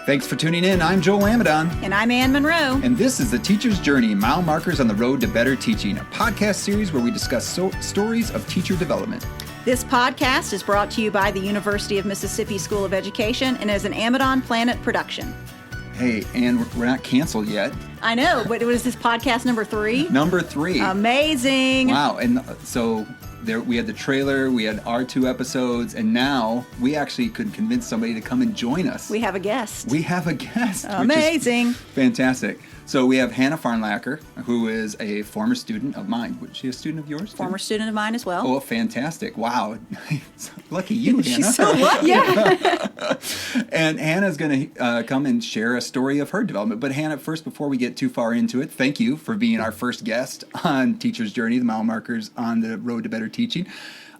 Thanks for tuning in. I'm Joel Amadon. And I'm Ann Monroe. And this is The Teacher's Journey, Mile Markers on the Road to Better Teaching, a podcast series where we discuss stories of teacher development. This podcast is brought to you by the University of Mississippi School of Education and is an Amadon Planet production. Hey, Ann, we're not canceled yet. I know, but was this podcast number 3? Number 3. Amazing. Wow. And so there we had the trailer, we had our 2 episodes, and now we actually could convince somebody to come and join us. We have a guest. Amazing. Which is fantastic. So we have Hannah Farnlacher, who is a former student of mine. Was she a student of yours, too? Former student of mine as well. Oh, fantastic. Wow. Lucky you, Hannah. She's so lucky. Yeah. And Hannah's going to come and share a story of her development. But Hannah, first, before we get too far into it, thank you for being our first guest on Teacher's Journey, the Mile Markers on the Road to Better Teaching.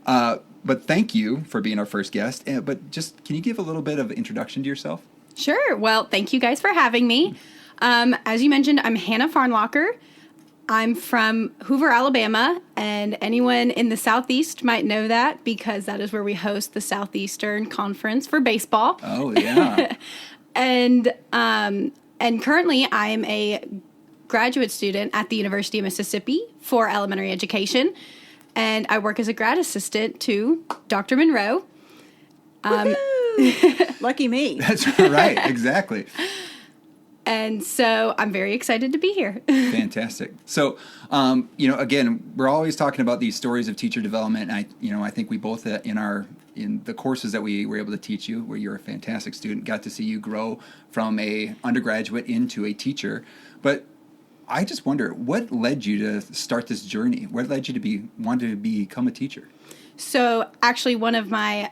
But thank you for being our first guest. But just, can you give a little bit of introduction to yourself? Sure. Well, thank you guys for having me. As you mentioned, I'm Hannah Farnlacher. I'm from Hoover, Alabama, and anyone in the Southeast might know that because that is where we host the Southeastern Conference for baseball. Oh, yeah. and currently I'm a graduate student at the University of Mississippi for elementary education, and I work as a grad assistant to Dr. Monroe. Lucky me. That's right. Exactly. And so I'm very excited to be here. Fantastic. So, again, we're always talking about these stories of teacher development. And I think we both in the courses that we were able to teach you, where you're a fantastic student, got to see you grow from a undergraduate into a teacher. But I just wonder, what led you to start this journey? What led you to wanted to become a teacher? So, actually, one of my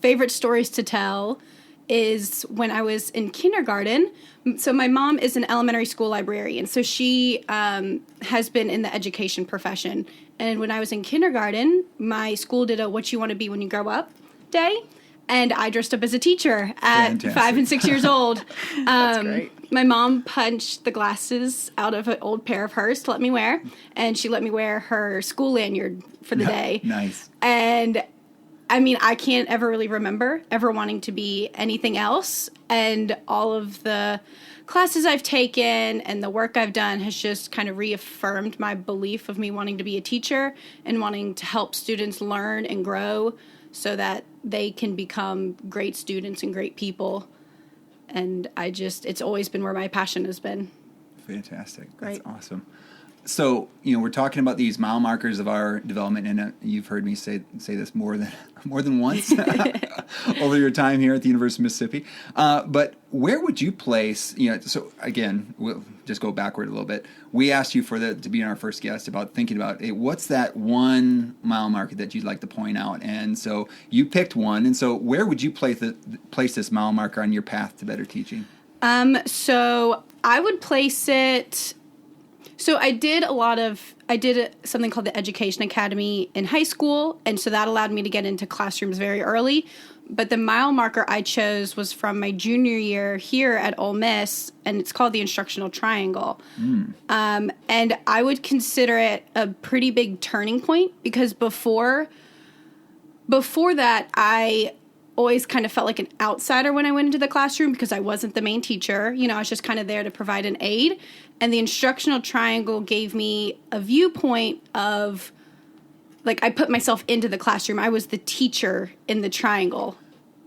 favorite stories to tell is when I was in kindergarten. So my mom is an elementary school librarian, so she has been in the education profession. And when I was in kindergarten, my school did a What You Want to Be When You Grow Up day, and I dressed up as a teacher at Fantastic. 5 and 6 years old. That's great. My mom punched the glasses out of an old pair of hers to let me wear, and she let me wear her school lanyard for the day. Nice. And I mean, I can't ever really remember ever wanting to be anything else. And all of the classes I've taken and the work I've done has just kind of reaffirmed my belief of me wanting to be a teacher and wanting to help students learn and grow so that they can become great students and great people. And it's always been where my passion has been. Fantastic. Great. That's awesome. So, we're talking about these mile markers of our development, and you've heard me say this more than once over your time here at the University of Mississippi. But where would you place, so again, we'll just go backward a little bit. We asked you to be our first guest about thinking about, hey, what's that one mile marker that you'd like to point out? And so you picked one, and so where would you place this mile marker on your path to better teaching? So I would place it. So I did something called the Education Academy in high school, and so that allowed me to get into classrooms very early. But the mile marker I chose was from my junior year here at Ole Miss, and it's called the Instructional Triangle. And I would consider it a pretty big turning point because before that, I always kind of felt like an outsider when I went into the classroom because I wasn't the main teacher. I was just kind of there to provide an aid. And the Instructional Triangle gave me a viewpoint of, I put myself into the classroom. I was the teacher in the triangle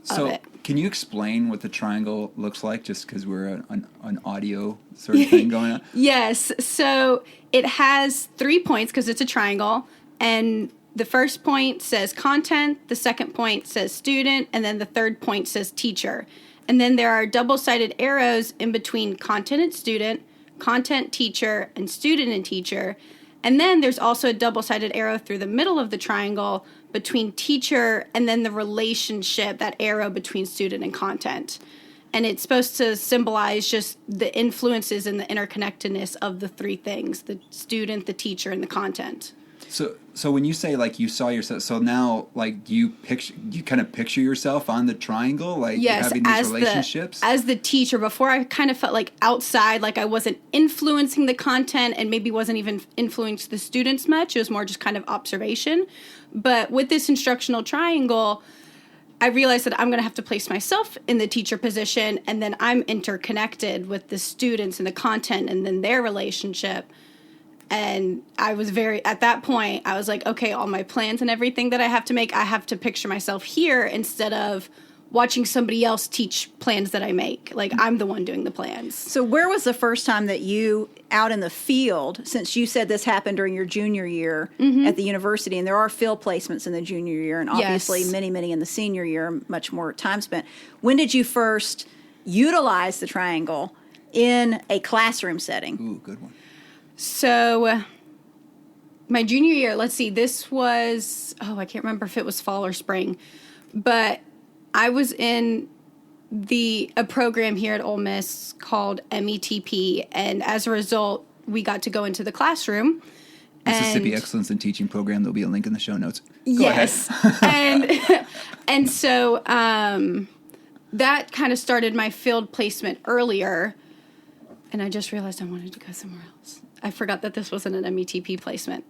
of it. So can you explain what the triangle looks like, just because we're an audio sort of thing going on? Yes. So it has 3 points because it's a triangle. And the first point says content, the second point says student, and then the third point says teacher. And then there are double-sided arrows in between content and student, content, teacher, and student and teacher. And then there's also a double-sided arrow through the middle of the triangle between teacher and then the relationship, that arrow between student and content. And it's supposed to symbolize just the influences and the interconnectedness of the 3 things, the student, the teacher, and the content. So when you say you saw yourself, so now you kind of picture yourself on the triangle, yes, having these relationships? As the teacher, before I kind of felt outside, I wasn't influencing the content and maybe wasn't even influencing the students much. It was more just kind of observation. But with this instructional triangle, I realized that I'm going to have to place myself in the teacher position, and then I'm interconnected with the students and the content and then their relationship. And at that point, I was like, okay, all my plans and everything that I have to make, I have to picture myself here instead of watching somebody else teach plans that I make. Like, I'm the one doing the plans. So where was the first time that you, out in the field, since you said this happened during your junior year at the university, and there are field placements in the junior year, and obviously Yes. many in the senior year, much more time spent. When did you first utilize the triangle in a classroom setting? Ooh, good one. So my junior year, let's see, this was, I can't remember if it was fall or spring, but I was in a program here at Ole Miss called METP, and as a result, we got to go into the classroom. Mississippi Excellence in Teaching Program. There'll be a link in the show notes. Yes. and so that kind of started my field placement earlier, and I just realized I wanted to go somewhere else. I forgot that this wasn't an METP placement.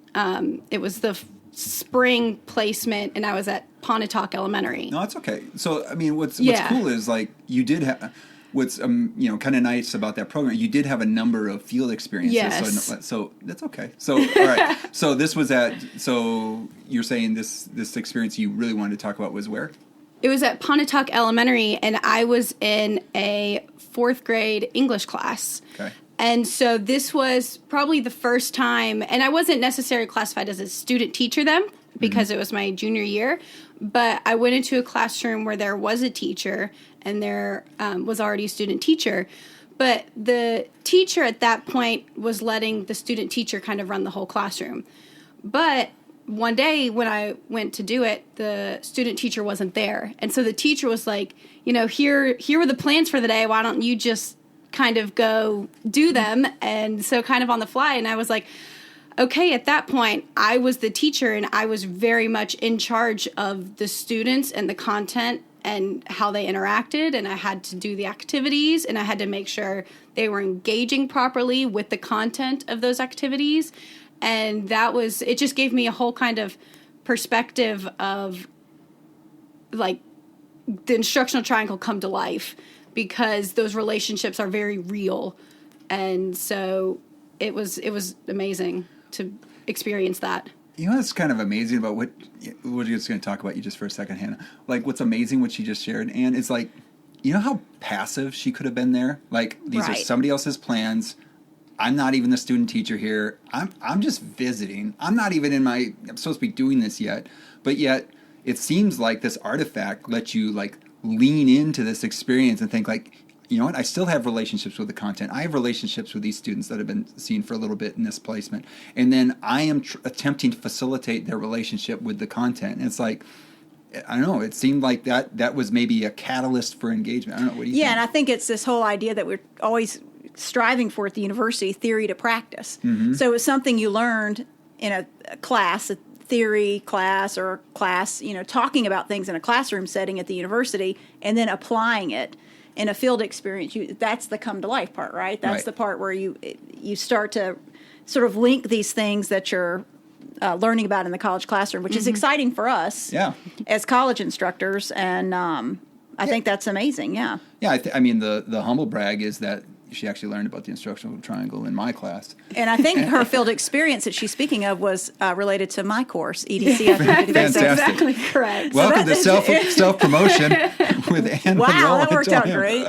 It was the spring placement, and I was at Pontotoc Elementary. No, it's okay. So, I mean, what's cool is, like, you did have, what's, kind of nice about that program, you did have a number of field experiences. Yes. So that's okay. So, all right. So this was so you're saying this experience you really wanted to talk about was where? It was at Pontotoc Elementary, and I was in a 4th grade English class. Okay. And so this was probably the first time, and I wasn't necessarily classified as a student teacher then because it was my junior year, but I went into a classroom where there was a teacher and there was already a student teacher. But the teacher at that point was letting the student teacher kind of run the whole classroom. But one day when I went to do it, the student teacher wasn't there. And so the teacher was like, here were the plans for the day. Why don't you just kind of go do them? And so kind of on the fly. And I was like, okay, at that point, I was the teacher and I was very much in charge of the students and the content and how they interacted. And I had to do the activities and I had to make sure they were engaging properly with the content of those activities. And it just gave me a whole kind of perspective of like the instructional triangle come to life, because those relationships are very real. And so it was amazing to experience that. You know what's kind of amazing about what we're just going to talk about you just for a second, Hannah? Like, what's amazing what she just shared, and it's like, you know how passive she could have been there? Like, these are somebody else's plans. I'm not even the student teacher here. I'm just visiting. I'm not even I'm supposed to be doing this yet. But yet, it seems like this artifact lets you, like, lean into this experience and think, like, you know what, I still have relationships with the content. I have relationships with these students that have been seen for a little bit in this placement. And then I am attempting to facilitate their relationship with the content. And it's like, I don't know, it seemed like that was maybe a catalyst for engagement. I don't know, what do you think? Yeah, and I think it's this whole idea that we're always striving for at the university, theory to practice. Mm-hmm. So it's something you learned in a class, a theory class or class, talking about things in a classroom setting at the university, and then applying it in a field experience. That's the come to life part, right? That's the part where you start to sort of link these things that you're learning about in the college classroom, which is exciting for us as college instructors. And I think that's amazing. Yeah. Yeah. I mean, the humble brag is that she actually learned about the instructional triangle in my class. And I think her field experience that she's speaking of was related to my course, EDC. That's exactly correct. Welcome to self-promotion with Anne. Wow, that worked out great.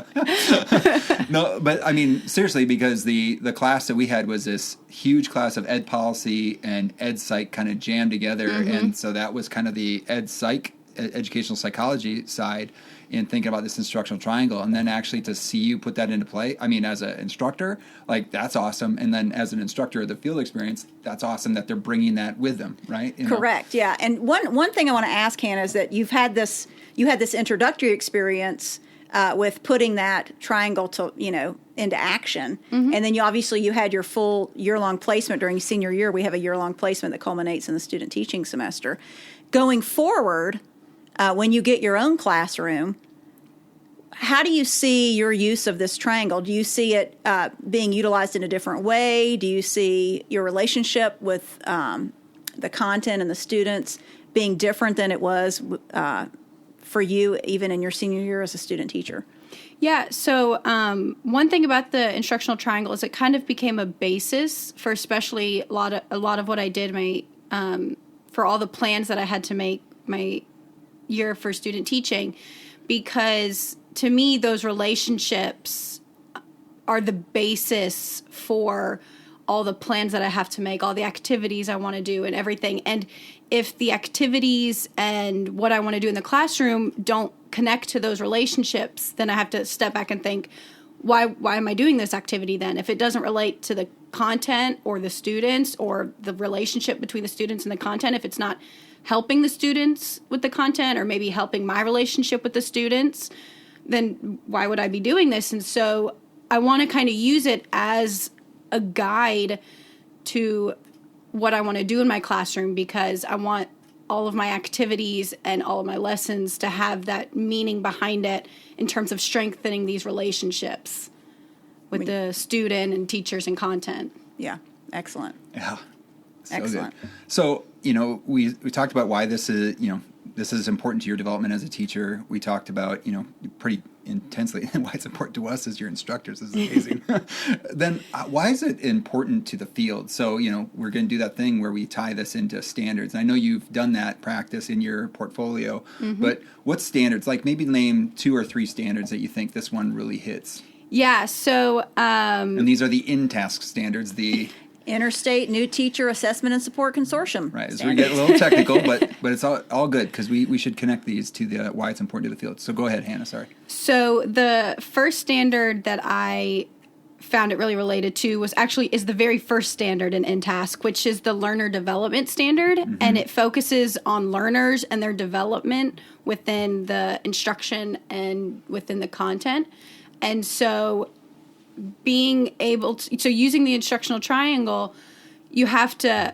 No, but I mean, seriously, because the class that we had was this huge class of ed policy and ed psych kind of jammed together. And so that was kind of the ed psych, educational psychology side in thinking about this instructional triangle, and then actually to see you put that into play. I mean, as an instructor, like, that's awesome. And then as an instructor of the field experience, that's awesome that they're bringing that with them, right? Correct. Yeah. And one thing I want to ask, Hannah, is that you had this introductory experience with putting that triangle to into action, and then you had your full year-long placement during senior year. We have a year-long placement that culminates in the student teaching semester. Going forward, when you get your own classroom, how do you see your use of this triangle? Do you see it being utilized in a different way? Do you see your relationship with the content and the students being different than it was for you, even in your senior year as a student teacher? Yeah, so one thing about the instructional triangle is it kind of became a basis for especially a lot of what I did for all the plans that I had to make my year for student teaching, because to me those relationships are the basis for all the plans that I have to make, all the activities I want to do and everything. And if the activities and what I want to do in the classroom don't connect to those relationships, then I have to step back and think, why am I doing this activity then? If it doesn't relate to the content or the students or the relationship between the students and the content, if it's not helping the students with the content or maybe helping my relationship with the students, then why would I be doing this? And so I want to kind of use it as a guide to what I want to do in my classroom, because I want all of my activities and all of my lessons to have that meaning behind it in terms of strengthening these relationships with the student and teachers and content. Yeah, excellent. Yeah, so Excellent. good. So, we talked about why this is important to your development as a teacher. We talked about, pretty intensely why it's important to us as your instructors. This is amazing. Then why is it important to the field? So, we're going to do that thing where we tie this into standards. And I know you've done that practice in your portfolio, but what standards, like maybe name 2 or 3 standards that you think this one really hits? Yeah, so... and these are the InTask standards, the... Interstate New Teacher Assessment and Support Consortium. Right, so we get a little technical, but it's all good, because we should connect these to why it's important to the field. So go ahead, Hannah, sorry. So the first standard that I found it really related to is the very first standard in InTask, which is the Learner Development Standard, and it focuses on learners and their development within the instruction and within the content. And so using the instructional triangle, you have to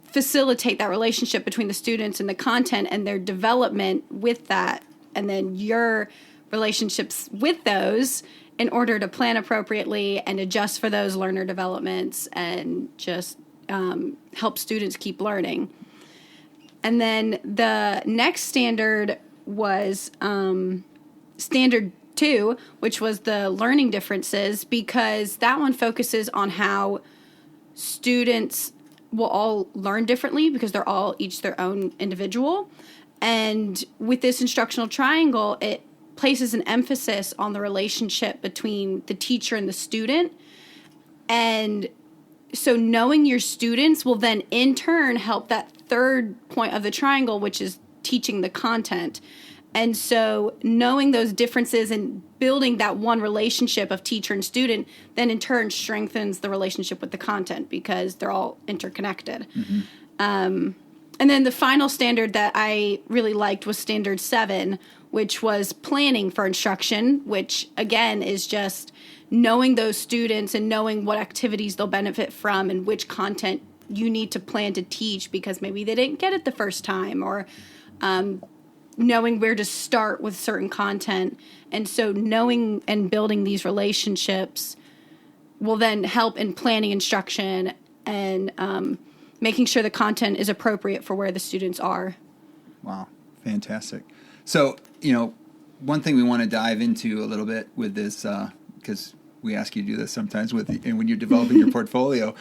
facilitate that relationship between the students and the content and their development with that, and then your relationships with those in order to plan appropriately and adjust for those learner developments and just help students keep learning. And then the next standard was standard 2, which was the learning differences, because that one focuses on how students will all learn differently because they're all each their own individual. And with this instructional triangle, it places an emphasis on the relationship between the teacher and the student. And so knowing your students will then in turn help that third point of the triangle, which is teaching the content. And so knowing those differences and building that one relationship of teacher and student then in turn strengthens the relationship with the content because they're all interconnected. And then the final standard that I really liked was standard 7, which was planning for instruction, which again is just knowing those students and knowing what activities they'll benefit from and which content you need to plan to teach because maybe they didn't get it the first time, or knowing where to start with certain content. And so knowing and building these relationships will then help in planning instruction and making sure the content is appropriate for where the students are. Wow, fantastic. So, one thing we want to dive into a little bit with this, because we ask you to do this sometimes when you're developing your portfolio,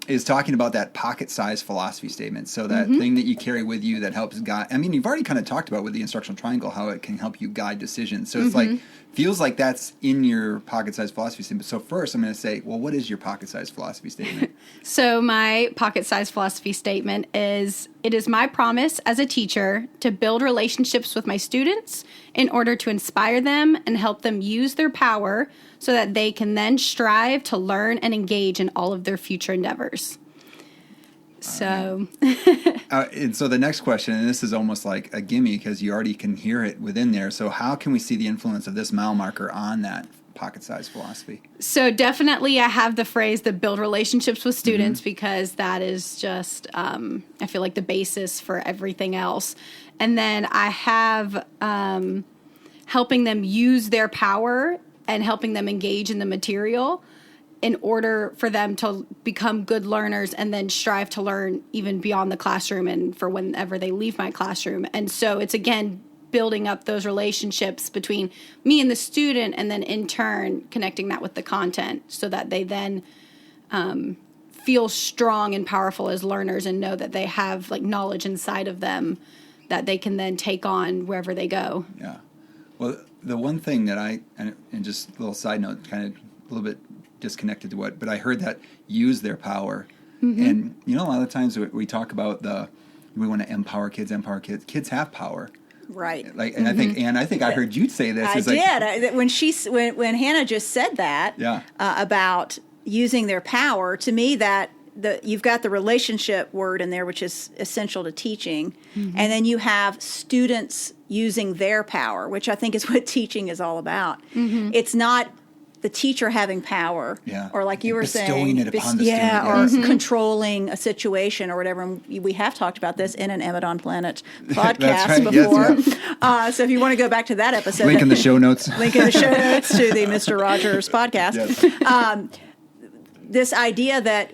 is talking about that pocket-sized philosophy statement. So that thing that you carry with you that helps guide. I mean, you've already kind of talked about with the instructional triangle how it can help you guide decisions. So it's feels like that's in your pocket-sized philosophy statement. So first, I'm going to say, well, what is your pocket-sized philosophy statement? So my pocket-sized philosophy statement is, it is my promise as a teacher to build relationships with my students in order to inspire them and help them use their power so that they can then strive to learn and engage in all of their future endeavors. So, and so the next question, and this is almost like a gimme because you already can hear it within there. So how can we see the influence of this mile marker on that pocket-sized philosophy? So definitely I have the phrase that build relationships with students because that is just, I feel like the basis for everything else. And then I have helping them use their power and helping them engage in the material in order for them to become good learners and then strive to learn even beyond the classroom and for whenever they leave my classroom. And so it's, again, building up those relationships between me and the student, and then in turn connecting that with the content so that they then feel strong and powerful as learners and know that they have like knowledge inside of them that they can then take on wherever they go. Yeah. Well, the one thing that and just a little side note, kind of a little bit disconnected to but I heard that use their power. And, a lot of times we talk about we want to empower kids. Kids have power. Right. And I think I heard you say this. I did. When Hannah just said that about using their power, to me you've got the relationship word in there, which is essential to teaching, and then you have students using their power, which I think is what teaching is all about. It's not the teacher having power, or like you were saying, bestowing it upon the student, or controlling a situation or whatever. And we have talked about this in an Emmett on Planet podcast before. Yes, so if you want to go back to that episode, link in the show notes. To the Mr. Rogers podcast. Yes. This idea that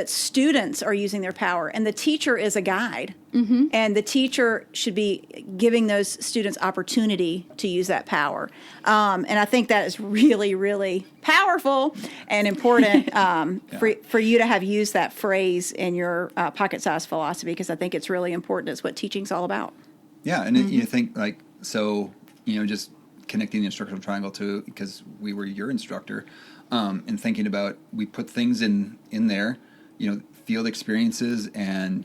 students are using their power, and the teacher is a guide, and the teacher should be giving those students opportunity to use that power. And I think that is really, really powerful and important for you to have used that phrase in your pocket-sized philosophy, because I think it's really important. It's what teaching's all about. Yeah, and you think just connecting the instructional triangle to, because we were your instructor, and thinking about, we put things in there, field experiences and,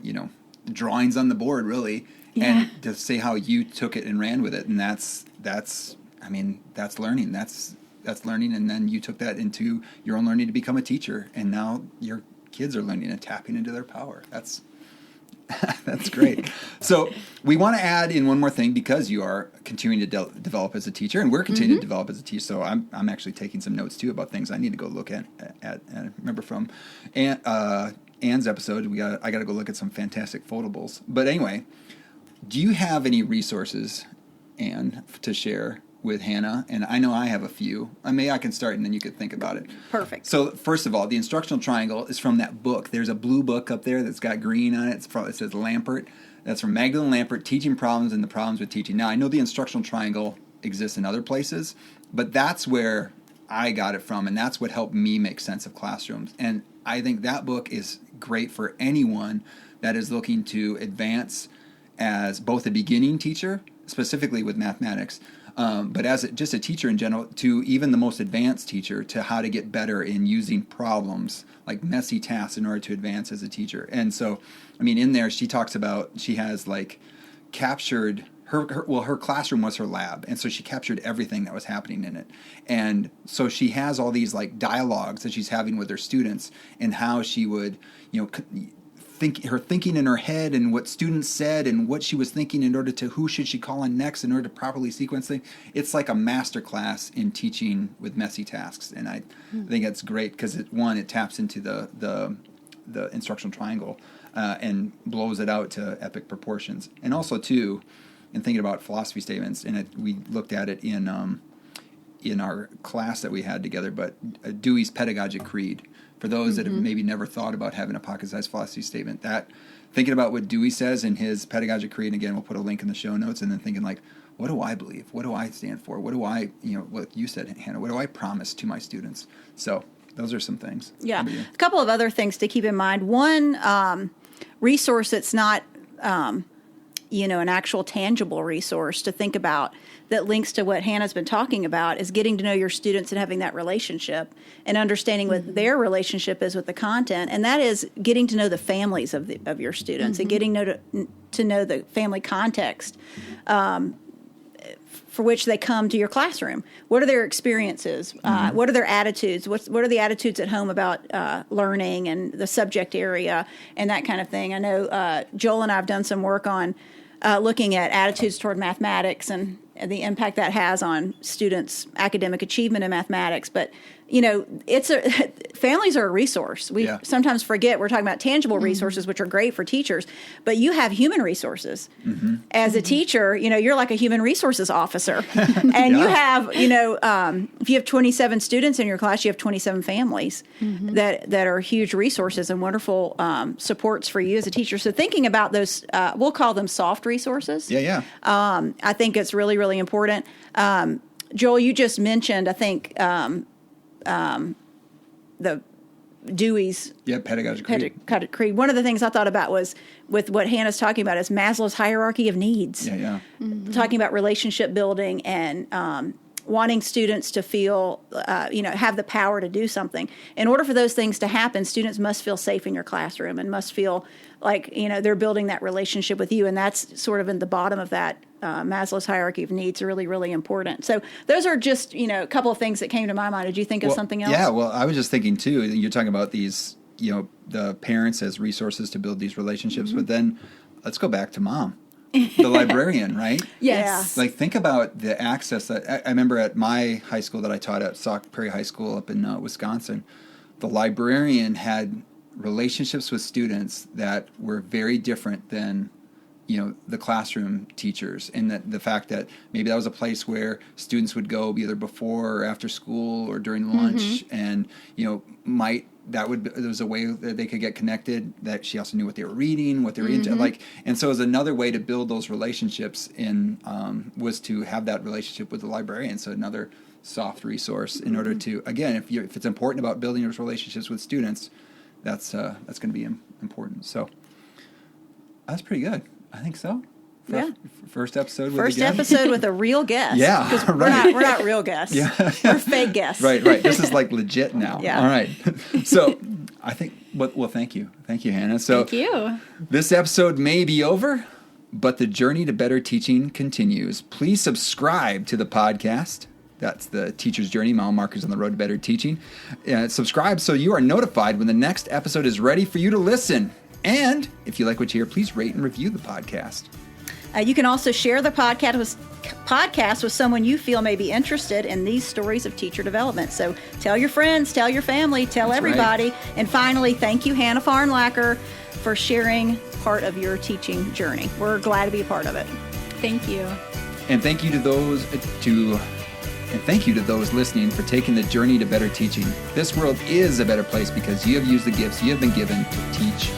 drawings on the board, really, and to say how you took it and ran with it. And that's learning. That's learning. And then you took that into your own learning to become a teacher. And now your kids are learning and tapping into their power. That's great. So we want to add in one more thing, because you are continuing to develop as a teacher, and we're continuing to develop as a teacher. So I'm actually taking some notes too about things I need to go look at. And remember from Anne's episode, I got to go look at some fantastic foldables. But anyway, do you have any resources, Anne, to share with Hannah? And I know I have a few. Maybe I can start, and then you could think about it. Perfect. So first of all, the instructional triangle is from that book. There's a blue book up there that's got green on it. It says Lampert. That's from Magdalene Lampert, Teaching Problems and the Problems with Teaching. Now, I know the instructional triangle exists in other places, but that's where I got it from, and that's what helped me make sense of classrooms. And I think that book is great for anyone that is looking to advance as both a beginning teacher, specifically with mathematics, but as just a teacher in general, to even the most advanced teacher, to how to get better in using problems like messy tasks in order to advance as a teacher. And so, in there she talks about, she has captured her classroom was her lab, and so she captured everything that was happening in it. And so she has all these dialogues that she's having with her students, and how she would, thinking in her head, and what students said, and what she was thinking in order to who should she call on next in order to properly sequence things. It's like a master class in teaching with messy tasks, and I think that's great, because it taps into the instructional triangle and blows it out to epic proportions. And also too, in thinking about philosophy statements, and we looked at it in our class that we had together, but Dewey's Pedagogic Creed. For those that have maybe never thought about having a pocket-sized philosophy statement, thinking about what Dewey says in his Pedagogic Creed, and again, we'll put a link in the show notes, and then thinking what do I believe? What do I stand for? What do I, what you said, Hannah, what do I promise to my students? So those are some things. Yeah. A couple of other things to keep in mind. One resource that's not, an actual tangible resource to think about that links to what Hannah's been talking about is getting to know your students and having that relationship and understanding what their relationship is with the content. And that is getting to know the families of your students and getting to know the family context for which they come to your classroom. What are their experiences? What are their attitudes? What are the attitudes at home about learning and the subject area and that kind of thing? I know Joel and I have done some work on looking at attitudes toward mathematics and the impact that has on students' academic achievement in mathematics. But families are a resource. We sometimes forget we're talking about tangible resources, which are great for teachers, but you have human resources. As a teacher, you're like a human resources officer, and you have, if you have 27 students in your class, you have 27 families that are huge resources and wonderful supports for you as a teacher. So thinking about those, we'll call them soft resources. I think it's really, really important. Joel, you just mentioned, I think, the Dewey's pedagogic creed. One of the things I thought about was with what Hannah's talking about is Maslow's hierarchy of needs. Talking about relationship building and wanting students to feel, have the power to do something. In order for those things to happen, students must feel safe in your classroom and must feel like, they're building that relationship with you. And that's sort of in the bottom of that Maslow's hierarchy of needs are really, really important. So those are just, a couple of things that came to my mind. Did you think of something else? Yeah, well, I was just thinking, too, you're talking about these, the parents as resources to build these relationships. But then let's go back to mom. The librarian, right? Yes. Like, think about the access that I remember at my high school that I taught at Sauk Prairie High School up in Wisconsin. The librarian had relationships with students that were very different than the classroom teachers, and that the fact that maybe that was a place where students would go either before or after school or during lunch, and there was a way that they could get connected, that she also knew what they were reading, what they were into, and so it was another way to build those relationships was to have that relationship with the librarian. So another soft resource in order to, again, if it's important about building those relationships with students, that's going to be important. So that's pretty good. I think so. First episode with a real guest. Yeah, because right. we're not real guests. We're fake guests. Right. This is like legit now. All right. So I think, well, thank you. Thank you, Hannah. So thank you. This episode may be over, but the journey to better teaching continues. Please subscribe to the podcast. That's the Teacher's Journey, Mile Markers on the Road to Better Teaching. Subscribe so you are notified when the next episode is ready for you to listen. And if you like what you hear, please rate and review the podcast. You can also share the podcast with someone you feel may be interested in these stories of teacher development. So tell your friends, tell your family, tell everybody. Right. And finally, thank you, Hannah Farnlacher, for sharing part of your teaching journey. We're glad to be a part of it. Thank you. And thank you to those listening for taking the journey to better teaching. This world is a better place because you have used the gifts you have been given to teach